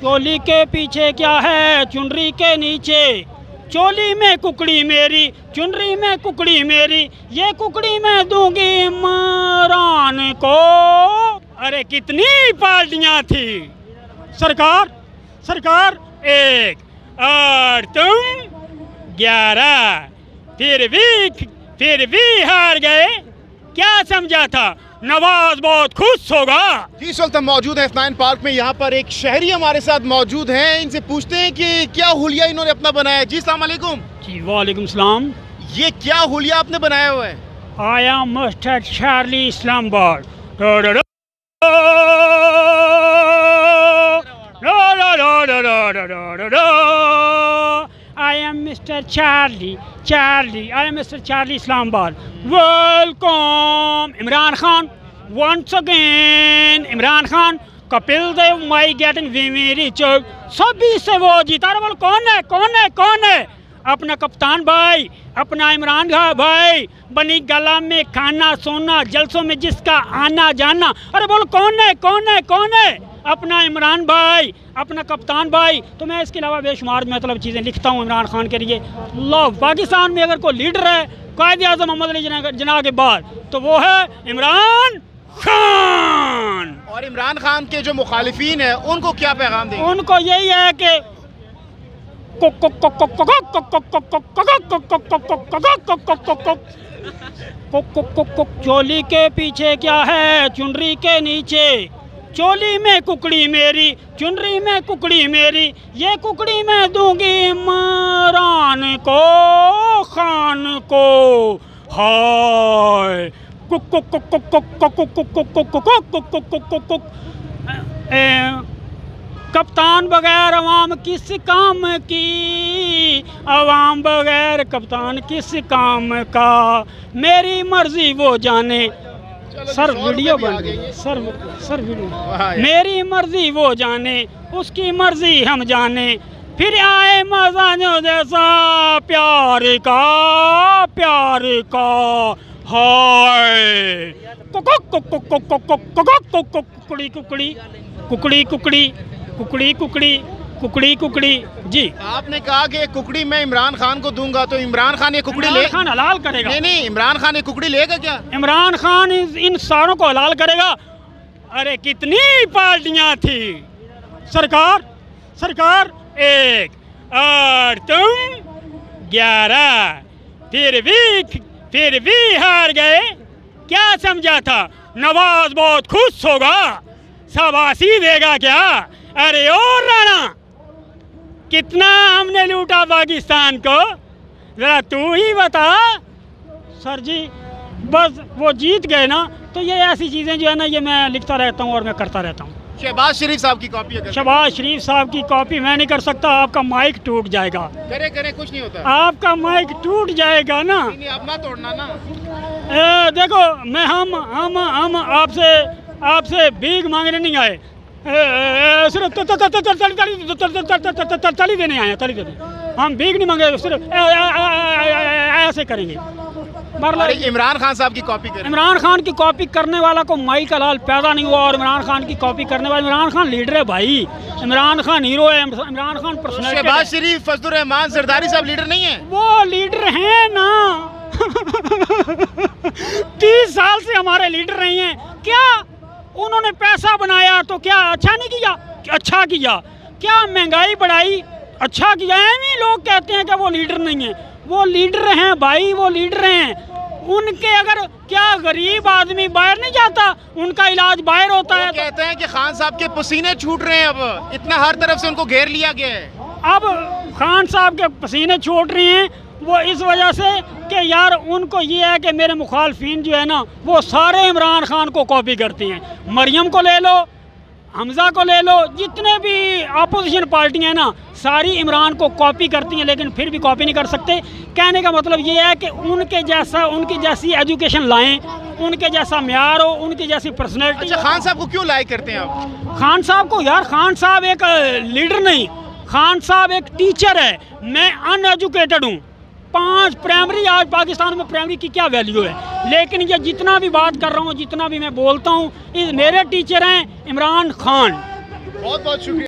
चोली के पीछे क्या है चुनरी के नीचे, चोली में कुकड़ी मेरी चुनरी में कुकड़ी मेरी, ये कुकड़ी मैं दूंगी इमरान को। अरे कितनी पार्टियां थी सरकार, सरकार एक और तुम 11, फिर भी हार गए। क्या समझा था नवाज बहुत खुश होगा। जी इस वक्त हम मौजूद हैं F9 पार्क में। यहाँ पर एक शहरी हमारे साथ मौजूद हैं, इनसे पूछते हैं कि क्या हुलिया इन्होंने अपना बनाया है। जी अस्सलाम वालेकुम। जी वालेकुम सलाम। ये क्या हुलिया आपने बनाया हुआ है? I am mister Charlie Islamabad. I am Mr. Charlie, I am Mr. Charlie Islamabad. Welcome Imran Khan, once again Imran Khan, Kapil Dev, my getting very rich. सभी से वो जीता। बोल कौन है? अपना कप्तान भाई, अपना इमरान भाई, बनी गला में खाना सोना, जलसों में जिसका आना जाना। अरे बोल कौन है? अपना इमरान भाई, अपना कप्तान भाई। तो मैं इसके अलावा बेशुमार मतलब चीज़ें लिखता हूँ इमरान खान के लिए। अल्लाह, पाकिस्तान में अगर कोई लीडर है कायद आज़म मोहम्मद अली जिन्ना के बाद तो वो है इमरान खान। और इमरान खान के जो मुखालिफिन है उनको क्या पैगाम देंगे? उनको यही है कि चोली के पीछे क्या है चुनरी के नीचे, चोली में कुकड़ी मेरी चुनरी में कुकड़ी मेरी, ये कुकड़ी मैं दूंगी इमरान को खान को। हाय कप्तान बगैर अवाम किस काम की, अवाम बगैर कप्तान किस काम का, मेरी मर्जी वो जाने। सर वीडियो बन गई, सर वीडियो। मेरी मर्जी वो जाने, उसकी मर्जी हम जाने, फिर आए मजा जो जैसा प्यार का। हाय कुकड़ी। जी आपने कहा कि कुकड़ी मैं इमरान खान को दूंगा, तो इमरान खान ये कुकड़ी ले खान हलाल करेगा? नहीं, इमरान खान ये कुकड़ी लेगा क्या? इमरान खान इन सारों को हलाल करेगा। अरे कितनी पार्टियां थी सरकार एक और तुम 11, फिर भी हार गए। क्या समझा था नवाज बहुत खुश होगा, शाबाशी देगा क्या? अरे ओ राणा, कितना हमने लूटा पाकिस्तान को, जरा तू ही बता। सर जी बस वो जीत गए ना, तो ये ऐसी चीज़ें जो है ना ये मैं लिखता रहता हूँ और मैं करता रहता हूँ। शहबाज शरीफ साहब की कॉपी है। शहबाज शरीफ साहब की कॉपी मैं नहीं कर सकता, आपका माइक टूट जाएगा। करे कुछ नहीं होता, आपका माइक टूट जाएगा ना। नहीं, अब ना तोड़ना ना। देखो मैं हम आपसे भीख मांगने नहीं आए, सिर्फ ताली देने आए हैं, ताली देने। हम भीख नहीं मांगे, सिर्फ ऐसे करेंगे। इमरान खान साहब की कॉपी करें। इमरान खान की कॉपी करने वाला को माइक हलाल पैदा नहीं हुआ, और इमरान खान की कॉपी करने वाला, इमरान खान लीडर है भाई, इमरान खान हीरो है, इमरान खान पर्सनैलिटी। शहबाज शरीफ, फजलुर रहमान, जरदारी साहब लीडर नहीं है? वो लीडर हैं ना। 30 साल से हमारे लीडर रहे हैं। क्या उन्होंने पैसा बनाया तो क्या अच्छा नहीं किया? अच्छा किया। क्या महंगाई बढ़ाई? अच्छा किया। ऐसे लोग कहते हैं कि वो लीडर नहीं है, वो लीडर हैं भाई, वो लीडर हैं। उनके अगर क्या गरीब आदमी बाहर नहीं जाता, उनका इलाज बाहर होता है। कहते हैं कि खान साहब के पसीने छूट रहे हैं, अब इतना हर तरफ से उनको घेर लिया गया है। अब खान साहब के पसीने छूट रहे हैं वो इस वजह से कि यार उनको ये है कि मेरे मुखालफिन जो है ना वो सारे इमरान खान को कॉपी करते हैं। मरियम को ले लो, हमजा को ले लो, जितने भी अपोजिशन पार्टियां हैं ना सारी इमरान को कॉपी करती हैं, लेकिन फिर भी कॉपी नहीं कर सकते। कहने का मतलब ये है कि उनकी जैसी एजुकेशन लाएं, उनके जैसा म्यार हो, उनकी जैसी पर्सनैलिटी। अच्छा, खान साहब को क्यों लाइक करते हैं आप? खान साहब को यार, खान साहब एक लीडर नहीं, खान साहब एक टीचर है। मैं अनएजुकेटेड हूँ, 5 प्राइमरी, आज पाकिस्तान में प्राइमरी की क्या वैल्यू है। लेकिन ये जितना भी बात कर रहा हूँ, जितना भी मैं बोलता हूँ, मेरे टीचर हैं इमरान खान। बहुत बहुत शुक्रिया।